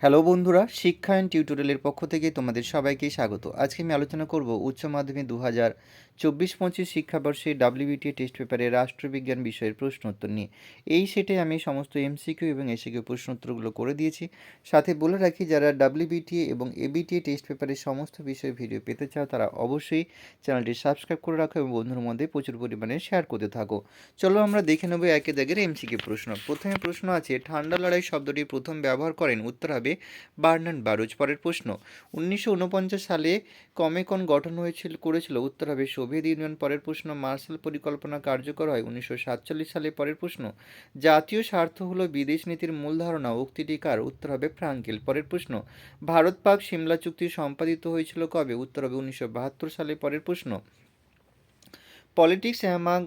Hello বন্ধুরা, শিক্ষায়ন টিউটোরিয়ালের পক্ষ থেকে তোমাদের সবাইকে স্বাগত। আজকে আমি আলোচনা করব উচ্চ মাধ্যমিক 2024-25 শিক্ষাবর্ষে ডাব্লিউবিটিএ টেস্ট পেপারে রাষ্ট্রবিজ্ঞান বিষয়ের প্রশ্ন উত্তর নিয়ে। এই সেটে আমি সমস্ত এমসিকিউ এবং এসিকিউ প্রশ্ন উত্তরগুলো করে দিয়েছি। সাথে বলে রাখি, যারা ডাব্লিউবিটিএ এবং এবিটিএ টেস্ট পেপারের সমস্ত বিষয়ের ভিডিও পেতে চাও তারা অবশ্যই চ্যানেলটি সাবস্ক্রাইব করে রাখো এবং বন্ধুর মধ্যে প্রচুর পরিমাণে শেয়ার করতে থাকো। চলো আমরা দেখে নেব একে দাগের এমসিকিউ প্রশ্ন। প্রথমে প্রশ্ন আছে, ঠান্ডা লড়াই শব্দটি প্রথম ব্যবহার করেন? উত্তর হবে বার্নার্ড বারুচ। পরের প্রশ্ন, 1949 সালে কমেকন গঠন করেছিল? উত্তর হবে সোভিয়েত ইউনিয়ন। পরের প্রশ্ন, মার্শাল পরিকল্পনা কার্যকর হয় 1947 সালে। পরের প্রশ্ন, জাতীয় স্বার্থ হলো বিদেশ নীতির মূল ধারণা, উক্তিটি কার? উত্তর হবে ফ্রাঙ্কেল। পরের প্রশ্ন, ভারত পাক সিমলা চুক্তি সম্পাদিত হয়েছিল কবে? উত্তর হবে 1972 সালে। পরের প্রশ্ন, পলিটিক্স অ্যামাং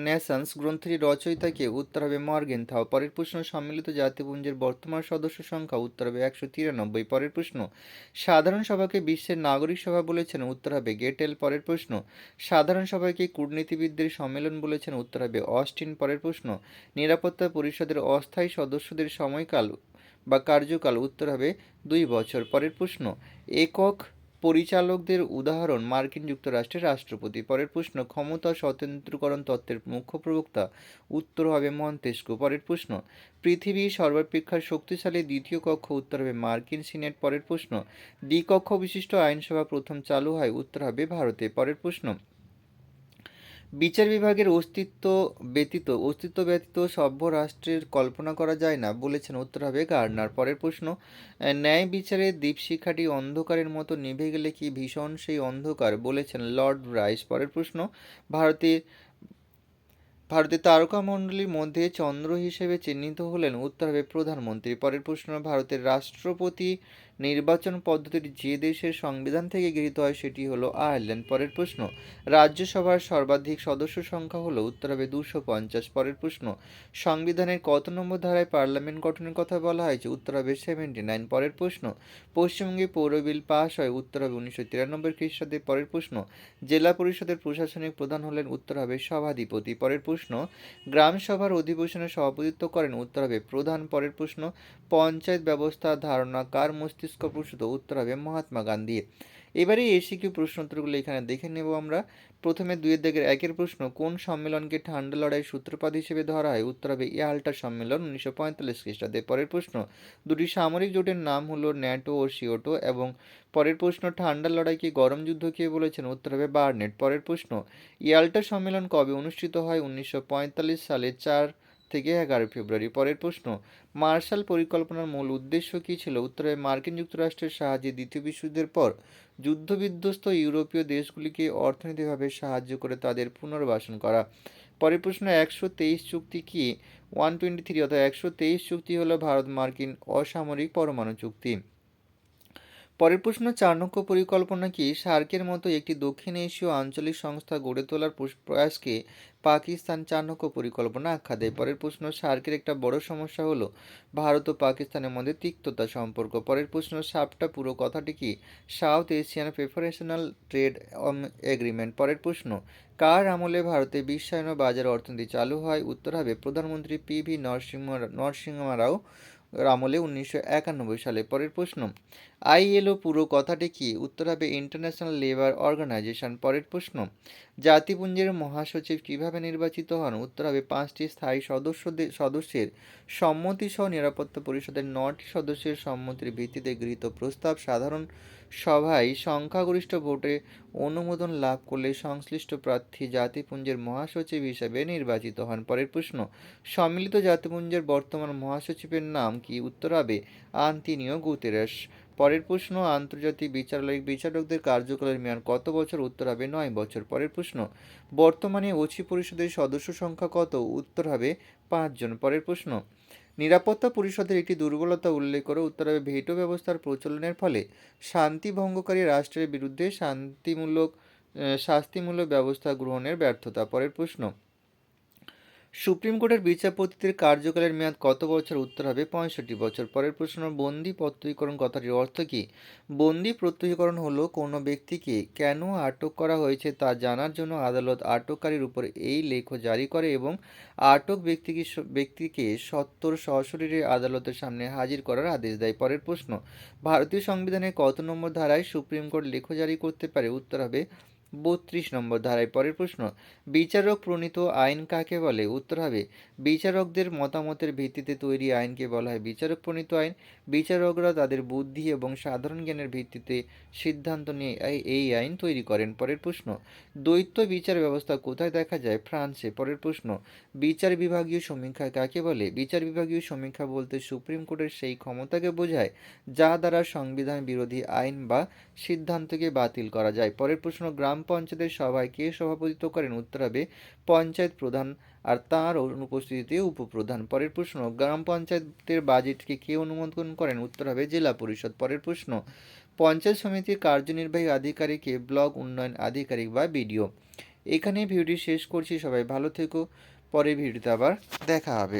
নেশনস গ্রন্থটির রচয়িতা কে? উত্তর হবে মর্গেনথাও। পরের প্রশ্ন, সম্মিলিত জাতিপুঞ্জের বর্তমান সদস্য সংখ্যা? উত্তর হবে 193। পরের প্রশ্ন, সাধারণ সভাকে বিশ্বের নাগরিক সভা বলেছেন? উত্তর হবে গেটেল। পরের প্রশ্ন, সাধারণ সভাকে কূটনীতিবিদদের সম্মেলন বলেছেন? উত্তর হবে অস্টিন। পরের প্রশ্ন, নিরাপত্তা পরিষদের অস্থায়ী সদস্যদের সময়কাল বা কার্যকাল? উত্তর হবে 2 বছর। পরের প্রশ্ন, একক পরিচালকদের উদাহরণ? মার্কিন যুক্তরাষ্ট্রের রাষ্ট্রপতি। পরের প্রশ্ন, ক্ষমতা স্বতন্ত্রকরণ তত্ত্বের মুখ্য প্রবক্তা? উত্তর হবে মন্তেস্কু। পরের প্রশ্ন, পৃথিবীর সর্বাপেক্ষা শক্তিশালী দ্বিতীয় কক্ষ? উত্তর হবে মার্কিন সিনেট। পরের প্রশ্ন, দ্বিকক্ষ বিশিষ্ট আইনসভা প্রথম চালু হয়? উত্তর হবে ভারতে। পরের প্রশ্ন, বিচার বিভাগের অস্তিত্ব ব্যতীত সভ্য রাষ্ট্রের কল্পনা করা যায় না বলেছেন? উত্তর হবে গার্নার। পরের প্রশ্ন, ন্যায় বিচারের দীপশিখাটি অন্ধকারের মতো নিভে গেলে কি ভীষণ সেই অন্ধকার বলেছেন লর্ড ব্রাইস। পরের প্রশ্ন, ভারতের ভারতের তারকামণ্ডলীর মধ্যে চন্দ্র হিসেবে চিহ্নিত হলেন? উত্তর হবে প্রধানমন্ত্রী। পরের প্রশ্ন, ভারতের রাষ্ট্রপতি নির্বাচন পদ্ধতিটি যে দেশের সংবিধান থেকে গৃহীত হয় সেটি হলো আয়ারল্যান্ড। পরের প্রশ্ন, রাজ্যসভার সর্বাধিক সদস্য সংখ্যা হলো? উত্তর হবে 250। পরের প্রশ্ন, সংবিধানের কত নম্বর ধারায় পার্লামেন্ট গঠনের কথা বলা হয়েছে? উত্তর হবে 79। পরের প্রশ্ন, পশ্চিমবঙ্গে পৌর বিল পাস হয়? উত্তর হবে 1993 খ্রিস্টাব্দে। পরের প্রশ্ন, জেলা পরিষদের প্রশাসনিক প্রধান হলেন? উত্তর হবে সভাধিপতি। পরের প্রশ্ন, গ্রাম সভার অধিবেশনে সভাপতিত্ব করেন? উত্তর হবে প্রধান। পরের প্রশ্ন, পঞ্চায়েত ব্যবস্থার ধারণা কার মস্তিষ্ক প্রসূত? উত্তর হবে মহাত্মা গান্ধী। এবারে এসিকিউ প্রশ্ন উত্তরগুলো এখানে দেখে নেব আমরা। প্রথমে 2 দাগের 1-এর প্রশ্ন, কোন সম্মেলনকে ঠান্ডা লড়াইয়ের সূত্রপাত হিসেবে ধরা হয়? উত্তর হবে ইয়াল্টা সম্মেলন 1945 খ্রিস্টাব্দে। পরের প্রশ্ন, দুটি সামরিক জোটের নাম হলো ন্যাটো ও সিওটো। এবং পরের প্রশ্ন, ঠান্ডা লড়াইকে গরম যুদ্ধ কে বলেছেন? উত্তর হবে বার্নেট। পরের প্রশ্ন, ইয়াল্টা সম্মেলন কবে অনুষ্ঠিত হয়? 1945 সালে 4 থেকে 11 ফেব্রুয়ারি। পরের প্রশ্ন, মার্শাল পরিকল্পনার মূল উদ্দেশ্য কী ছিল? উত্তর হবে মার্কিন যুক্তরাষ্ট্রের সাহায্যে দ্বিতীয় বিশ্বযুদ্ধের পর যুদ্ধবিধ্বস্ত ইউরোপীয় দেশগুলিকে অর্থনৈতিকভাবে সাহায্য করে তাদের পুনর্বাসন করা। পরের প্রশ্ন, 123 চুক্তি কি? 123 অর্থাৎ 123 চুক্তি হলো ভারত মার্কিন অসামরিক পরমাণু চুক্তি। পরের প্রশ্ন, চাণক্য পরিকল্পনা কি? সার্কের মতো একটি দক্ষিণ এশীয় আঞ্চলিক সংস্থা গড়ে তোলার প্রয়াসকে পাকিস্তান চাণক্য পরিকল্পনা আখ্যা দেয়। পরের প্রশ্ন, সার্কের একটা বড় সমস্যা হলো ভারত ও পাকিস্তানের মধ্যে তিক্ততা সম্পর্ক। পরের প্রশ্ন, সাপটা পুরো কথাটি কি? South Asian preferential trade agreement. পরের প্রশ্ন, কার আমলে ভারতে বিশ্বায়ন ও বাজার অর্থনীতি চালু হয়? উত্তর হবে প্রধানমন্ত্রী পিভি নরসিংহ রাও আমলে 1991 সালে। পরের প্রশ্ন, আইএলও পুরো কথাটি কি? উত্তর হবে ইন্টারন্যাশনাল লেবার অর্গানাইজেশন। পরের প্রশ্ন, জাতিপুঞ্জের মহাসচিব কিভাবে নির্বাচিত হন? উত্তর হবে 5টি স্থায়ী সদস্যের সম্মতি সহ নিরাপত্তা পরিষদের 9টি সদস্যের সম্মতির ভিত্তিতে গৃহীত প্রস্তাব সাধারণ সভায় সংখ্যাগরিষ্ঠ ভোটে অনুমোদন লাভ করলে সংশ্লিষ্ট প্রার্থী জাতিপুঞ্জের মহাসচিব হিসেবে নির্বাচিত হন। পরের প্রশ্ন, সম্মিলিত জাতিপুঞ্জের বর্তমান মহাসচিবের নাম কি? উত্তর হবে আন্তোনিও গুতেরেস। পরের প্রশ্ন, আন্তর্জাতিক বিচারালয়ের বিচারকদের কার্যকালের মেয়াদ কত বছর? উত্তর হবে 9 বছর। পরের প্রশ্ন, বর্তমানে ওসি পরিষদের সদস্য সংখ্যা কত? উত্তর হবে 5 জন। পরের প্রশ্ন, নিরাপত্তা পরিষদের একটি দুর্বলতা উল্লেখ করে। উত্তর হবে ভেটো ব্যবস্থার প্রচলনের ফলে শান্তি ভঙ্গকারী রাষ্ট্রের বিরুদ্ধে শাস্তিমূলক ব্যবস্থা গ্রহণের ব্যর্থতা। পরের প্রশ্ন, সুপ্রিম কোর্টের বিচারপতিদের কার্যকালের মেয়াদ কত বছর? উত্তর হবে ৬৫ বছর। পরের প্রশ্ন, বন্দি প্রত্যয়ীকরণ কথাটির অর্থ কী? বন্দি প্রত্যয়ীকরণ হলো কোনো ব্যক্তিকে কেন আটক করা হয়েছে তা জানার জন্য আদালত আটককারীর উপর এই লেখ জারি করে এবং আটক ব্যক্তিকে সত্বর সশরীরে আদালতের সামনে হাজির করার আদেশ দেয়। পরের প্রশ্ন, ভারতীয় সংবিধানের কত নম্বর ধারায় সুপ্রিম কোর্ট লেখ জারি করতে পারে? উত্তর হবে ৩২ নম্বর ধারায়। পরের প্রশ্ন, বিচারক প্রণীত আইন কাকে বলে? উত্তর হবে বিচারকদের মতামতের ভিত্তিতে তৈরি আইনকে বলা হয় বিচারক প্রণীত আইন। বিচারকরা তাদের বুদ্ধি এবং সাধারণ জ্ঞানের ভিত্তিতে সিদ্ধান্ত নিয়ে এই আইন তৈরি করেন। পরের প্রশ্ন, দ্বৈত বিচার ব্যবস্থা কোথায় দেখা যায়? ফ্রান্সে। পরের প্রশ্ন, বিচার বিভাগীয় সমীক্ষা কাকে বলে? বিচার বিভাগীয় সমীক্ষা বলতে সুপ্রিম কোর্টের সেই ক্ষমতাকে বোঝায় যা দ্বারা সংবিধান বিরোধী আইন বা সিদ্ধান্তকে বাতিল করা যায়। পরের প্রশ্ন, গ্রাম পঞ্চায়েতের সভায় কে সভাপতিত্ব করেন? উত্তর হবে পঞ্চায়েত প্রধান, আর তার অনুপস্থিতিতে উপপ্রধান। পরের প্রশ্ন, গ্রাম পঞ্চায়েতের বাজেটকে কে অনুমোদন করেন? উত্তর হবে জেলা পরিষদ। পরের প্রশ্ন, পঞ্চায়েত সমিতির কার্যনির্বাহী আধিকারিককে ব্লক উন্নয়ন আধিকারিক বা বিডিও। এখানে ভিডিওটি শেষ করছি। সবাই ভালো থেকো, পরের ভিডিওতে আবার দেখা হবে।